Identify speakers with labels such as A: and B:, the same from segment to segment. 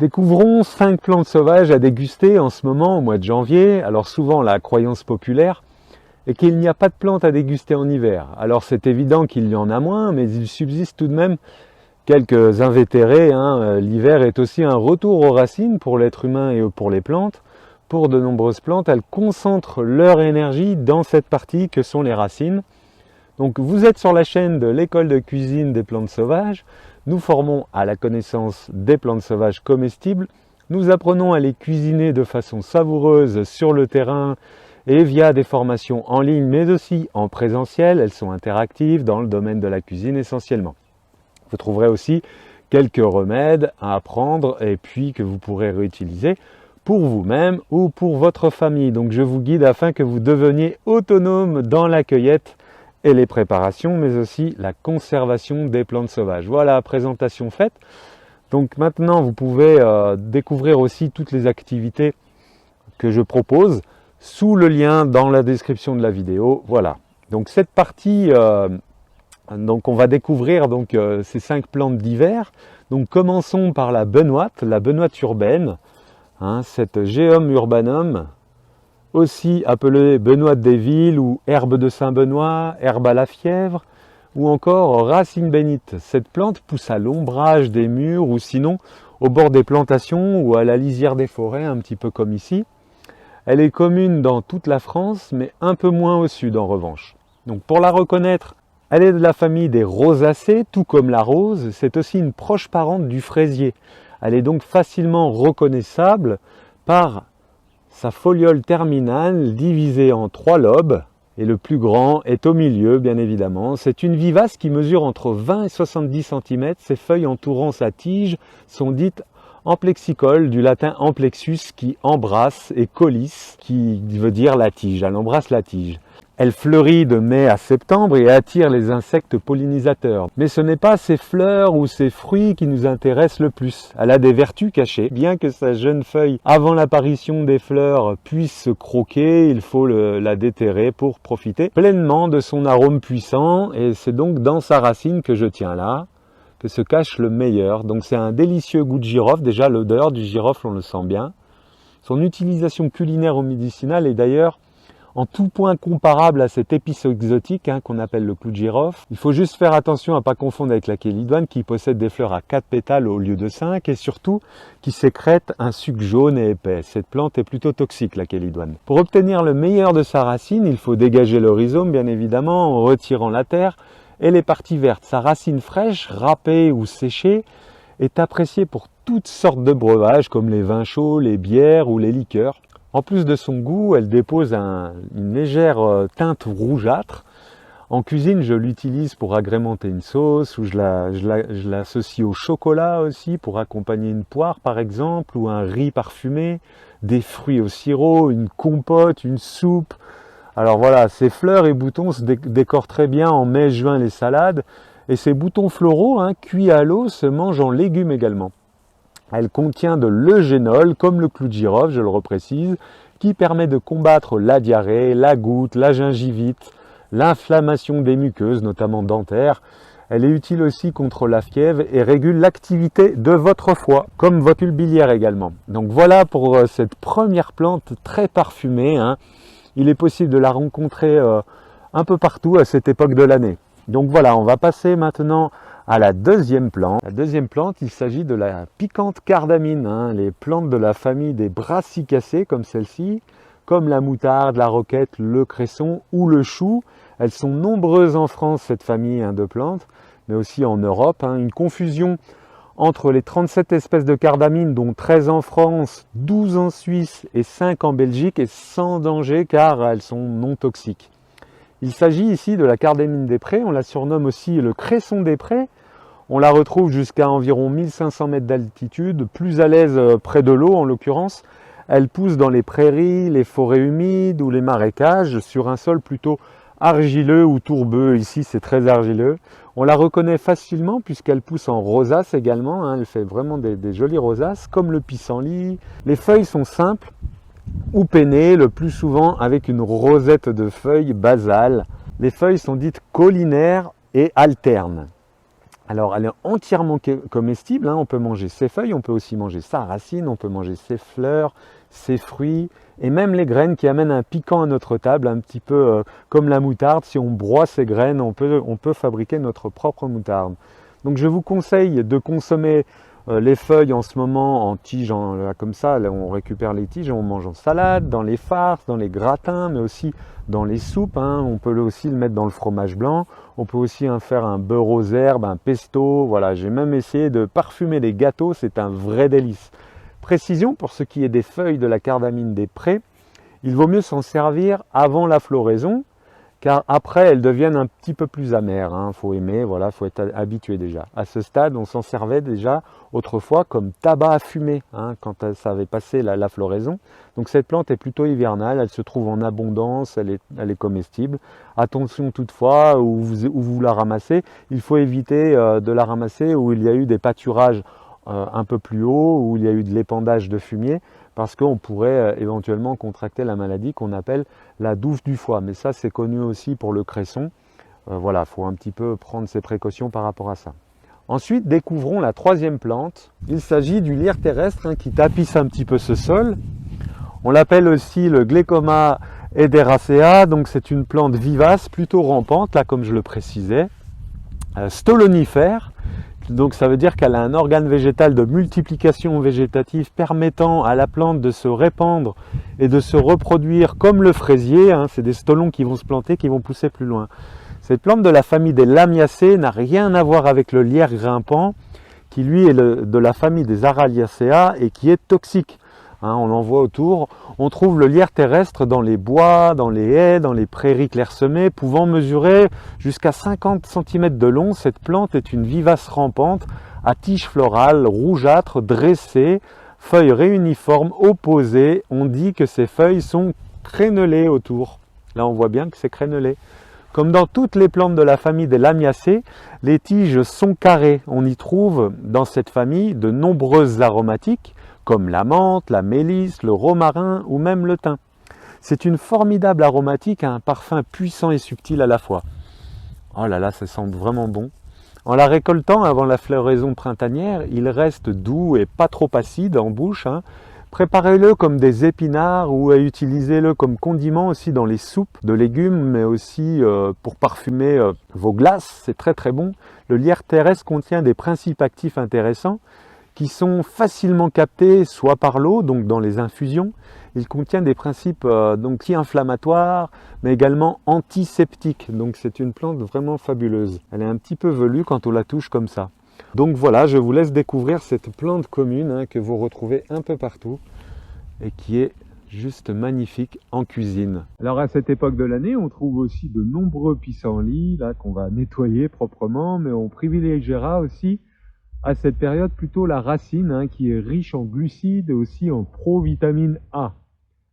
A: Découvrons 5 plantes sauvages à déguster en ce moment au mois de janvier. Alors souvent la croyance populaire est qu'il n'y a pas de plantes à déguster en hiver. Alors c'est évident qu'il y en a moins, mais il subsiste tout de même quelques invétérés. L'hiver est aussi un retour aux racines pour l'être humain et pour les plantes. Pour de nombreuses plantes, elles concentrent leur énergie dans cette partie que sont les racines. Donc vous êtes sur la chaîne de l'école de cuisine des plantes sauvages. Nous formons à la connaissance des plantes sauvages comestibles. Nous apprenons à les cuisiner de façon savoureuse sur le terrain et via des formations en ligne, mais aussi en présentiel. Elles sont interactives dans le domaine de la cuisine essentiellement. Vous trouverez aussi quelques remèdes à apprendre et puis que vous pourrez réutiliser pour vous-même ou pour votre famille. Donc je vous guide afin que vous deveniez autonome dans la cueillette et les préparations, mais aussi la conservation des plantes sauvages. Voilà, présentation faite. Donc maintenant, vous pouvez découvrir aussi toutes les activités que je propose sous le lien dans la description de la vidéo. Voilà. Donc cette partie, donc on va découvrir ces 5 plantes d'hiver. Donc commençons par la benoîte urbaine, cette Geum urbanum, aussi appelée benoîte des villes ou herbe de Saint-Benoît, herbe à la fièvre ou encore racine bénite. Cette plante pousse à l'ombrage des murs ou sinon au bord des plantations ou à la lisière des forêts, un petit peu comme ici. Elle est commune dans toute la France, mais un peu moins au sud en revanche. Donc pour la reconnaître, elle est de la famille des rosacées, tout comme la rose. C'est aussi une proche parente du fraisier. Elle est donc facilement reconnaissable par sa foliole terminale divisée en 3 lobes, et le plus grand est au milieu, bien évidemment. C'est une vivace qui mesure entre 20 et 70 cm. Ses feuilles entourant sa tige sont dites amplexicoles, du latin amplexus qui embrasse, et colis qui veut dire la tige. Elle embrasse la tige. Elle fleurit de mai à septembre et attire les insectes pollinisateurs. Mais ce n'est pas ses fleurs ou ses fruits qui nous intéressent le plus. Elle a des vertus cachées. Bien que sa jeune feuille, avant l'apparition des fleurs, puisse se croquer, il faut la déterrer pour profiter pleinement de son arôme puissant. Et c'est donc dans sa racine que je tiens là que se cache le meilleur. Donc c'est un délicieux goût de girofle. Déjà l'odeur du girofle, on le sent bien. Son utilisation culinaire ou médicinale est d'ailleurs en tout point comparable à cette épice exotique qu'on appelle le clou de girofle. Il faut juste faire attention à ne pas confondre avec la chélidoine qui possède des fleurs à 4 pétales au lieu de 5 et surtout qui sécrète un suc jaune et épais. Cette plante est plutôt toxique, la chélidoine. Pour obtenir le meilleur de sa racine, il faut dégager le rhizome bien évidemment en retirant la terre et les parties vertes. Sa racine fraîche, râpée ou séchée est appréciée pour toutes sortes de breuvages comme les vins chauds, les bières ou les liqueurs. En plus de son goût, elle dépose une légère teinte rougeâtre. En cuisine, je l'utilise pour agrémenter une sauce ou je l'associe au chocolat aussi pour accompagner une poire par exemple ou un riz parfumé, des fruits au sirop, une compote, une soupe. Alors voilà, ces fleurs et boutons se décorent très bien en mai-juin les salades et ces boutons floraux cuits à l'eau se mangent en légumes également. Elle contient de l'eugénol, comme le clou de girofle, je le reprécise, qui permet de combattre la diarrhée, la goutte, la gingivite, l'inflammation des muqueuses, notamment dentaires. Elle est utile aussi contre la fièvre et régule l'activité de votre foie, comme votre bulle biliaire également. Donc voilà pour cette première plante très parfumée. Il est possible de la rencontrer un peu partout à cette époque de l'année. Donc voilà, on va passer maintenant à la deuxième plante. La deuxième plante, il s'agit de la piquante cardamine, les plantes de la famille des brassicacées comme celle-ci, comme la moutarde, la roquette, le cresson ou le chou. Elles sont nombreuses en France, cette famille de plantes, mais aussi en Europe. Une confusion entre les 37 espèces de cardamine, dont 13 en France, 12 en Suisse et 5 en Belgique, est sans danger car elles sont non toxiques. Il s'agit ici de la cardamine des prés, on la surnomme aussi le cresson des prés. On la retrouve jusqu'à environ 1500 mètres d'altitude, plus à l'aise près de l'eau en l'occurrence. Elle pousse dans les prairies, les forêts humides ou les marécages sur un sol plutôt argileux ou tourbeux. Ici c'est très argileux. On la reconnaît facilement puisqu'elle pousse en rosace également. Elle fait vraiment des jolies rosaces comme le pissenlit. Les feuilles sont simples ou pennées, le plus souvent avec une rosette de feuilles basales. Les feuilles sont dites caulinaires et alternes. Alors elle est entièrement comestible, hein. On peut manger ses feuilles, on peut aussi manger sa racine, on peut manger ses fleurs, ses fruits et même les graines qui amènent un piquant à notre table, un petit peu comme la moutarde. Si on broie ces graines, on peut fabriquer notre propre moutarde. Donc je vous conseille de consommer les feuilles en ce moment en tiges, comme ça, là, on récupère les tiges et on mange en salade, dans les farces, dans les gratins, mais aussi dans les soupes, hein. On peut aussi le mettre dans le fromage blanc, on peut aussi faire un beurre aux herbes, un pesto, voilà. J'ai même essayé de parfumer les gâteaux, c'est un vrai délice. Précision, pour ce qui est des feuilles de la cardamine des prés, il vaut mieux s'en servir avant la floraison, car après elles deviennent un petit peu plus amères, hein. Faut aimer, voilà, faut être habitué déjà. À ce stade, on s'en servait déjà autrefois comme tabac à fumer, hein, quand ça avait passé la floraison. Donc cette plante est plutôt hivernale, elle se trouve en abondance, elle est comestible. Attention toutefois, où vous la ramassez, il faut éviter de la ramasser où il y a eu des pâturages un peu plus haut, où il y a eu de l'épandage de fumier, parce qu'on pourrait éventuellement contracter la maladie qu'on appelle la douve du foie. Mais ça, c'est connu aussi pour le cresson. Voilà, il faut un petit peu prendre ses précautions par rapport à ça. Ensuite, découvrons la troisième plante. Il s'agit du lierre terrestre, hein, qui tapisse un petit peu ce sol. On l'appelle aussi le Glecoma Ederacea, donc c'est une plante vivace, plutôt rampante, là comme je le précisais, stolonifère. Donc ça veut dire qu'elle a un organe végétal de multiplication végétative permettant à la plante de se répandre et de se reproduire comme le fraisier, hein. C'est des stolons qui vont se planter, qui vont pousser plus loin. Cette plante de la famille des Lamiacées n'a rien à voir avec le lierre grimpant, qui lui est de la famille des Araliacea et qui est toxique. Hein, on en voit autour. On trouve le lierre terrestre dans les bois, dans les haies, dans les prairies clairsemées, pouvant mesurer jusqu'à 50 cm de long. Cette plante est une vivace rampante à tige florale rougeâtre, dressée, feuilles réuniformes, opposées. On dit que ces feuilles sont crénelées autour. Là, on voit bien que c'est crénelé. Comme dans toutes les plantes de la famille des Lamiacées, les tiges sont carrées. On y trouve dans cette famille de nombreuses aromatiques, comme la menthe, la mélisse, le romarin ou même le thym. C'est une formidable aromatique à un parfum puissant et subtil à la fois. Oh là là, ça sent vraiment bon. En la récoltant avant la floraison printanière, il reste doux et pas trop acide en bouche, hein. Préparez-le comme des épinards ou utilisez-le comme condiment aussi dans les soupes de légumes, mais aussi pour parfumer vos glaces, c'est très très bon. Le lierre terrestre contient des principes actifs intéressants qui sont facilement captés soit par l'eau, donc dans les infusions. Il contient des principes donc anti-inflammatoires, mais également antiseptiques. Donc c'est une plante vraiment fabuleuse. Elle est un petit peu velue quand on la touche comme ça. Donc voilà, je vous laisse découvrir cette plante commune, hein, que vous retrouvez un peu partout et qui est juste magnifique en cuisine. Alors à cette époque de l'année, on trouve aussi de nombreux pissenlits là qu'on va nettoyer proprement, mais on privilégiera aussi à cette période plutôt la racine, hein, qui est riche en glucides et aussi en provitamine A.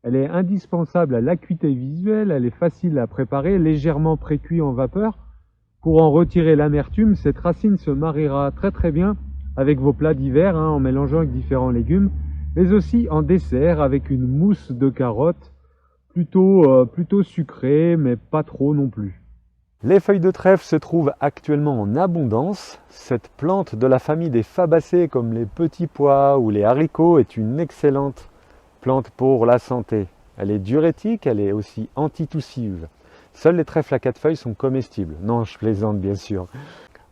A: Elle est indispensable à l'acuité visuelle, elle est facile à préparer, légèrement précuit en vapeur. Pour en retirer l'amertume, cette racine se mariera très très bien avec vos plats d'hiver, hein, en mélangeant avec différents légumes, mais aussi en dessert avec une mousse de carottes plutôt sucrée, mais pas trop non plus. Les feuilles de trèfle se trouvent actuellement en abondance. Cette plante de la famille des fabacées comme les petits pois ou les haricots est une excellente plante pour la santé. Elle est diurétique, elle est aussi antitussive. Seuls les trèfles à 4 feuilles sont comestibles. Non, je plaisante bien sûr.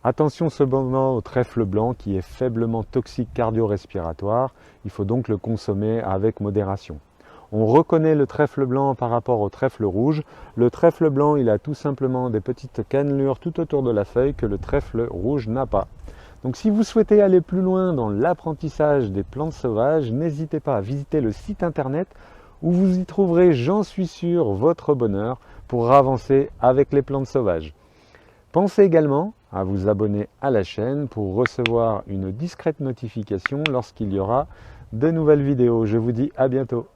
A: Attention cependant au trèfle blanc qui est faiblement toxique cardio-respiratoire. Il faut donc le consommer avec modération. On reconnaît le trèfle blanc par rapport au trèfle rouge. Le trèfle blanc, il a tout simplement des petites cannelures tout autour de la feuille que le trèfle rouge n'a pas. Donc si vous souhaitez aller plus loin dans l'apprentissage des plantes sauvages, n'hésitez pas à visiter le site internet où vous y trouverez, j'en suis sûr, votre bonheur pour avancer avec les plantes sauvages. Pensez également à vous abonner à la chaîne pour recevoir une discrète notification lorsqu'il y aura de nouvelles vidéos. Je vous dis à bientôt.